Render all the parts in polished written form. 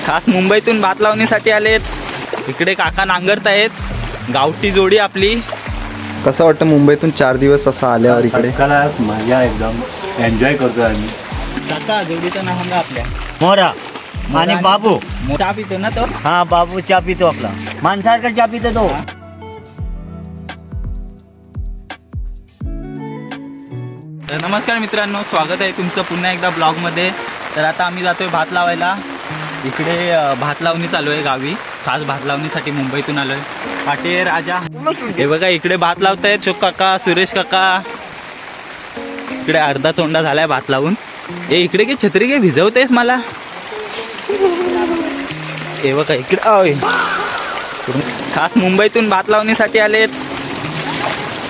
खास मुंबईतून भात लावणीसाठी आलेत. इकडे काका नांगरत आहेत. गावठी जोडी आपली. कसं वाटतं मुंबईतून 4 दिवस असं आल्यावर इकडे? मजा एकदम एन्जॉय करतो आम्ही. काका जोडीचं नाव सांगा आपल्या. मोरा आणि बाबू. चहा पितो ना तो? हा बाबू चहा पितो आपला. माणसारखा चहा पितो तो. तर नमस्कार मित्रांनो, स्वागत आहे तुमचं पुन्हा एकदा ब्लॉगमध्ये. तर आता आम्ही जातोय भात लावायला. इकडे भात लावणी चालू आहे गावी. खास भात लावणीसाठी मुंबईतून आलोय. पाटे राजा हे बघा, इकडे भात लावतायत अशोक काका, सुरेश काका. इकडे अर्धा चोंडा झालाय भात लावून. ए इकडे घे छत्री, घे भिजवतेस मला. हे बघा इकडे खास मुंबईतून भात लावणीसाठी आलेत.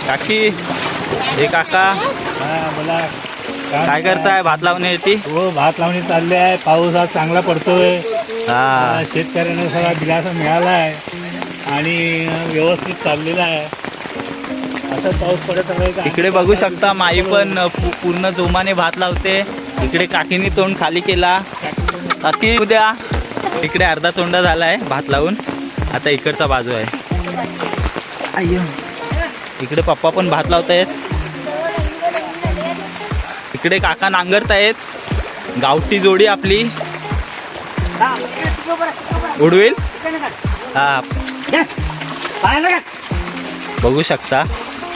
काकी हे काका बोला काय करताय भात लावण्यासाठी? हो, भात लावणी चालली आहे. पाऊस आज चांगला पडतोय. हा, शेतकऱ्यांना सगळा दिलासा मिळाला आहे आणि व्यवस्थित चाललेला आहे. असं पाऊस पडत आहे. इकडे बघू शकता माई पण पूर्ण जोमाने भात लावते. इकडे काकीनी तोंड खाली केला. काकी उद्या इकडे अर्धा तोंडा झालाय भात लावून. आता इकडचा बाजू आहे. अय्यो, इकडे पप्पा पण भात लावतायत. इकडे काका नांगरत आहेत. गावठी जोडी आपली. उडवेल हा, बघू शकता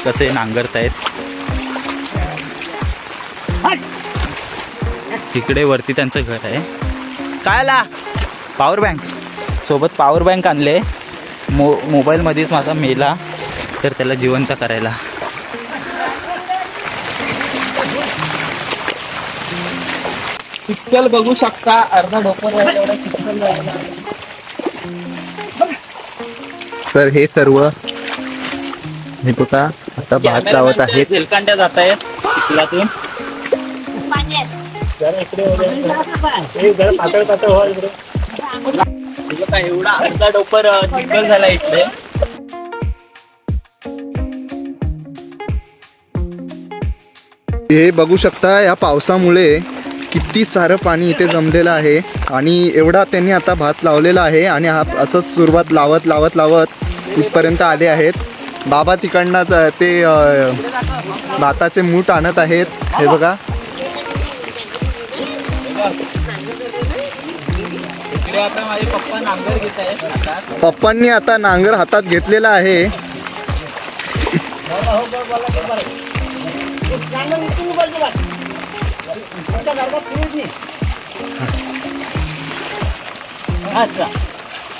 कसे नांगरतायत. तिकडे वरती त्यांचं घर आहे. काय ला पॉवर बँक सोबत पॉवर बँक आणले. मोबाईलमध्येच माझा मेला तर त्याला जिवंत करायला. चिखल बघू शकता, अर्धा ढोपर एवढा चिखल लागला. तर हे सर्व हे बघा आता भात लावत आहेत. झेलकांड्या जात आहेत चिखलातून. पातळ पातळ व्हा इकडे. एवढा अर्धा डोपर चिखल झाला इकडे. हे बघू शकता, या पावसामुळे किती सारं पाणी इथे जमलेलं आहे आणि एवढा त्यांनी आता भात लावलेला आहे. आणि हा असंच सुरुवात लावत लावत लावत इथपर्यंत आले आहेत. बाबा तिकडनं ते भाताचे मूठ आणत आहेत. हे बघा, इकडे आता माझे पप्पा नांगर घेत आहेत. पप्पांनी आता नांगर हातात घेतलेला आहे.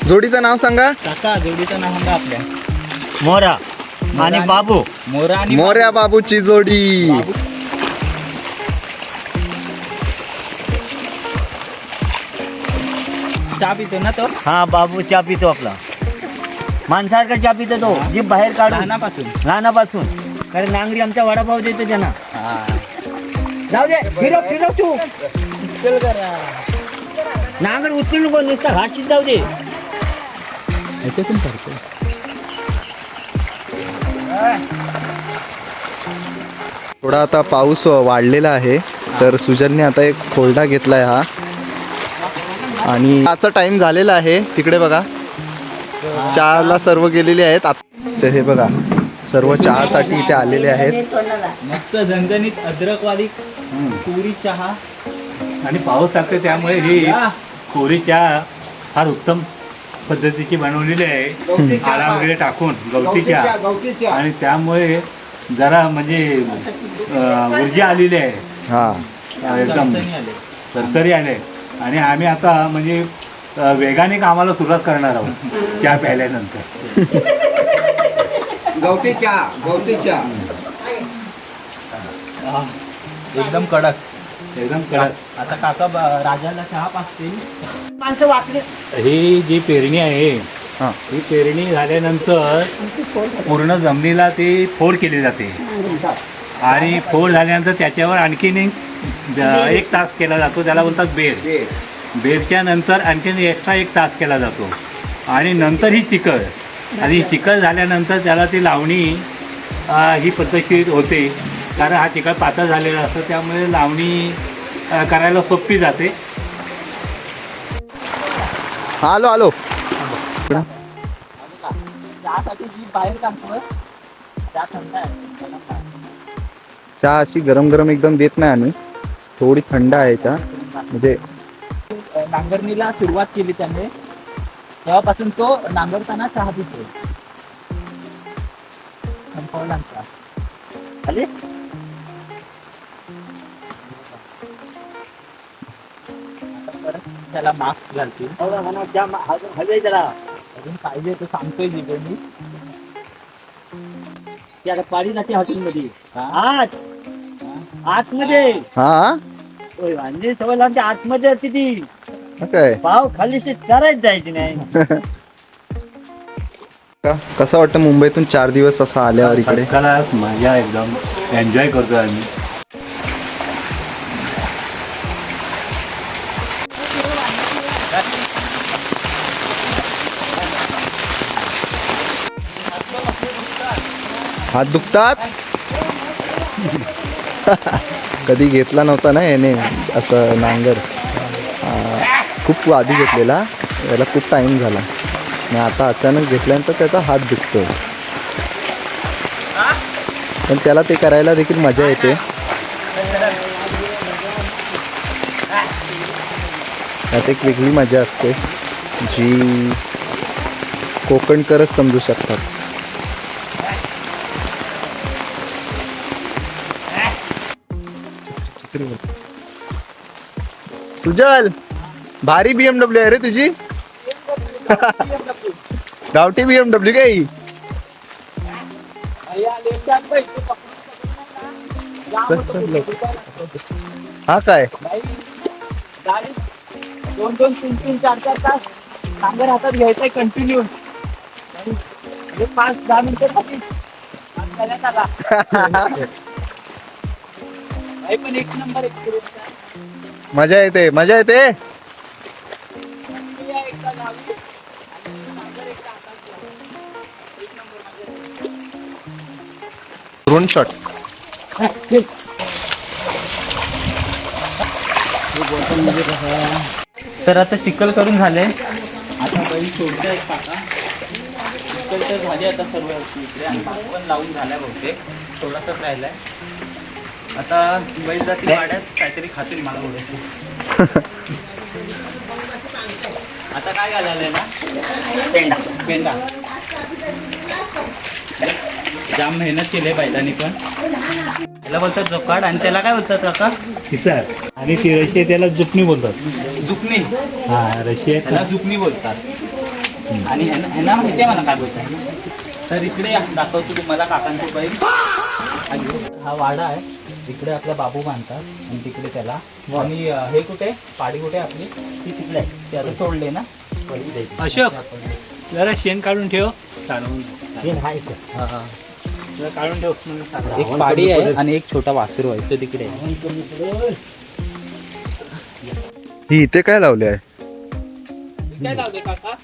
जोडीचं नाव सांगा काका. जोडीचं नाव सांगा आपल्या. मोरा आणि बाबू. मोरा आणि मोऱ्या बाबूची जोडी. चहा पितो ना तो? हा बाबू चहा पितो आपला. माणसारखा चहा पितो तो. जीभ बाहेर काढून लहानापासून. लहानापासून. कारण नांगरी आमचा वडापाव देतो त्यांना. जाऊ दे, फिरव फिरव तू. नांगर उचलून नको, नुसता घाट जाऊ दे. थोडा आता पाऊस वाढलेला आहे तर सुजलने आता एक खोलडा घेतलाय हा. आणि चहाचा टाइम झालेला आहे. तिकडे बघा चहाला सर्व गेलेले आहेत. तर हे बघा सर्व चहासाठी इथे आलेले आहेत. मस्त झणझणीत अद्रकवाली पुरी चहा. आणि पाऊस लागतो त्यामुळे ही कोरी चहा फार उत्तम पद्धतीची बनवलेली आहे. आरा वगैरे टाकून गवती चहा. आणि त्यामुळे जरा म्हणजे ऊर्जा आलेली आहे. हा, एकदम तरतरी आले. आणि आम्ही आता म्हणजे वेगाने कामाला सुरुवात करणार आहोत चहा प्यायल्यानंतर. गवती चहा, गवती चहा. एकदम कडक. एकदम कडक. आता काका राजाला चहा पाजतील. माणसं वाकली. ही जी पेरणी आहे हा. ही पेरणी झाल्यानंतर पूर्ण जमिनीला ती फोड केली जाते. आणि फोड झाल्यानंतर त्याच्यावर आणखीन एक तास केला जातो. त्याला बोलतात बेर. बेरच्या नंतर आणखीन एक्स्ट्रा 1 तास केला जातो. आणि नंतर ही चिकळ. आणि चिकळ झाल्यानंतर त्याला ती लावणी ही पद्धतशीर होते. कारण हा चिकळ पातळ झालेला असतो त्यामुळे लावणी करायला सोपी जाते. हा आलो आलो. त्यासाठी जी बाहेर काढतोय त्या थंड आहे. चहा अशी गरम गरम एकदम देत नाही आम्ही, थोडी थंड आहे चहा म्हणजे. नांगरणीला सुरुवात केली त्याने, तेव्हापासून तो नांगरताना चहा पितो. संपवलांचा आले परत त्याला मास्क घालतील. हवे जरा अजून पाहिजे तर सांगतोय जिथे मी. ती आता पाणी जाते हॉटेलमध्ये. हा? आत आतमध्ये हा होय, वांजी सवय लावते आतमध्ये असते ती. काय पाव खाली करायच जायची नाही. कसं वाटतं मुंबईतून 4 दिवस असं आल्यावर इकडे? त्याला मजा एकदम एन्जॉय करतोय आम्ही. हात दुखतात. कधी घेतला नव्हता ना याने असं नांगर. खूप आधी घेतलेला, याला खूप टाइम झाला आणि आता अचानक घेतल्यानंतर त्याचा हात दुखतो. पण त्याला ते करायला देखील मजा येते. त्यात एक वेगळी मजा असते जी कोकणकरच समजू शकतात. सुजल, भारी BMW आहे रे तुझी. गावठी BMW काय ही? चल, चल, लवकर. हा काय गाडी 2-2, 3-3, 4-4 तास नांगर हातात घ्यायचंय कंटिन्यू. 5-10 मिनिटं करण्यात आला. भाई पण एक नंबर एक्सपिरियन्स आहे. मजा येते, मजा येते. एकदा गावी आणि नांगर एकदा हातात घ्या. एक नंबर मजा येते. Drone shot. तर आता चिखल करून झाले. आता बैल सोडतोय काका. चिखल तर झाली आता सर्व इकडे आणि भात पण लावून झालाय बहुतेक, थोडासाच राहिलाय. आता बैल जातील वाड्यात, काहीतरी खातील मला ओळखते. आता काय घालायला ना पेंडा पेंडा. जाम मेहनत केली बैलांनी पण. त्याला बोलतात जोकाड आणि त्याला काय बोलतात काका? किसार. आणि ती रशी त्याला जुपणी बोलतात. जुकणी. हा रशी त्याला जुकणी बोलतात. आणि ह्यांना माहिती आहे मला काय बोलतात. तर इकडे दाखवतो तुम्हाला काकांचे बैल. हा वाडा आहे, इकडे आपला बाबू बांधतात आणि तिकडे त्याला. आणि हे कुठे पाडी कुठे आपली ती तिकडे आहे. ते आता सोडले ना. अशोक जरा शेण काढून ठेव. काढून हा. जरा काढून ठेव म्हणून सांगा. एक पाडी आहे आणि एक छोटा वासरू आहे, तो तिकडे आहे. ही इथे काय लावले आहे? काय लावले काका?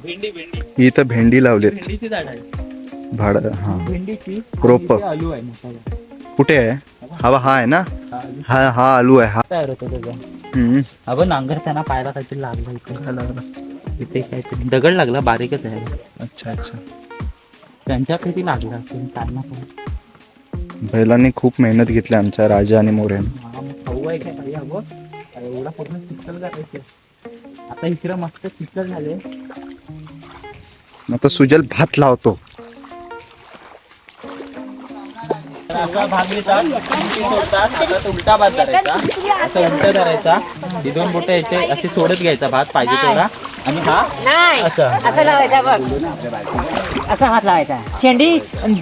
भेंडी भेंडी ही इथं भेंडी लावलीत. भेंडीची झाड आहे. भाड हा भेंडीची रोप. आणि इथे आलू आहे मोठा. कुठे आहे? हा आहे ना. हा हा आलू आहे हा. तयार होतो त्याचा. अगं नांगर त्यांना पायाला काहीतरी लागलं इथे. इथे काहीतरी दगड लागला, बारीकच आहे. अच्छा अच्छा. त्यांच्या किती लागला असेल त्यांना पण. बैलांनी खूप मेहनत घेतली आमच्या राजा आणि मोऱ्याने. खाऊ आहे काय पाहिजे अगं. एवढा पूर्ण चिखल करायचे. आता इकडे मस्त चिखल झाले. आता सुजल भात लावतो. असा भाग घेतात, उलटी सोडतात. आता तो उलटा भात धरायचा, असा उलटा धरायचा. ही 2 बोटं याचे असे सोडत घ्यायचा भात पाहिजे तेवढा. आणि हा नाही असं असं लावायचा बघ. असा हात लावायचा. शेंडी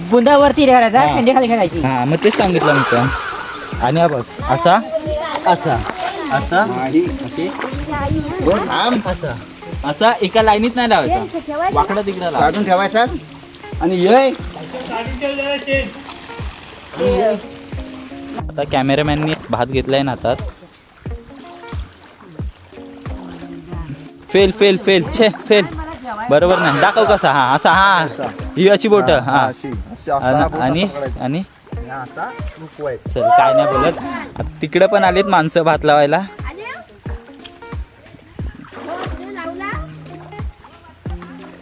बुंदावरती ठेवायचा, शेंडी खाली ठेवायची. हा मग तेच सांगितलं मी पण. आणि हा बघ असा असा असा असा असा एका लाईनीत नाही लावायचा, वाकडा तिकडा लावायचा. ठेवायचा आणि ये आता कॅमेरामॅननी भात घेतलाय ना हातात. फेल फेल फेल छे फेल. बरोबर नाही दाखव कसा. हा असा. हा ही अशी बोट. हा आणि आणि चल काय नाही बोलत. तिकडे पण आलेत माणसं भात लावायला.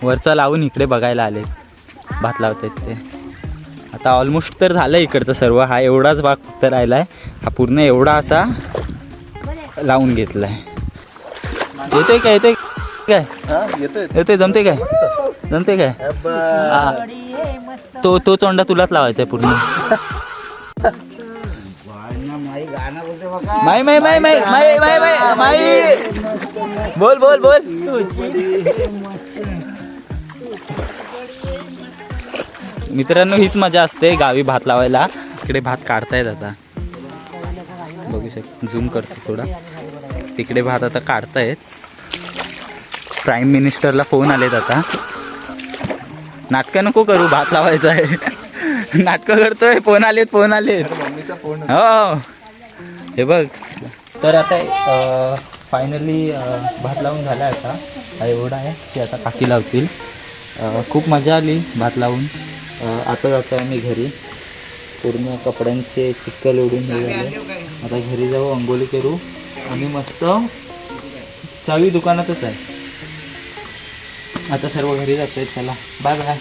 वरचा लावून इकडे बघायला आले भात लावतात ते. आता ऑलमोस्ट तर झालं इकडचं सर्व. हा एवढाच भाग फक्त राहिलाय. हा पूर्ण एवढा असा लावून घेतलाय. येतोय काय येतोय काय येतोय जमते काय जमते काय हा. तो चोंडा तुलाच लावायचा आहे पूर्ण. माई माई माई माई माई माई माई माई बोल बोल बोल. मित्रांनो हीच मजा असते गावी भात लावायला. इकडे भात काढतायत आता बघू शकतो. झूम करतो थोडा. तिकडे भात आता काढतायत. प्राईम मिनिस्टरला फोन आलेत आता. नाटकं नको करू भात लावायचं आहे. नाटकं करतोय. फोन आलेत फोन आलेत. हो हे बघ. तर आता फायनली भात लावून झाला. आता हा एवढा आहे की आता काकी लावतील. खूप मजा आली भात लावून. आता जातो आम्ही घरी. पूर्ण कपड्यांचे चिक्कल ओढून हे झाले. आता घरी जाऊ अंघोळी करू आणि मस्त चावी दुकानातच आहे. आता सर्व घरी जातोय. चला बाय बाय.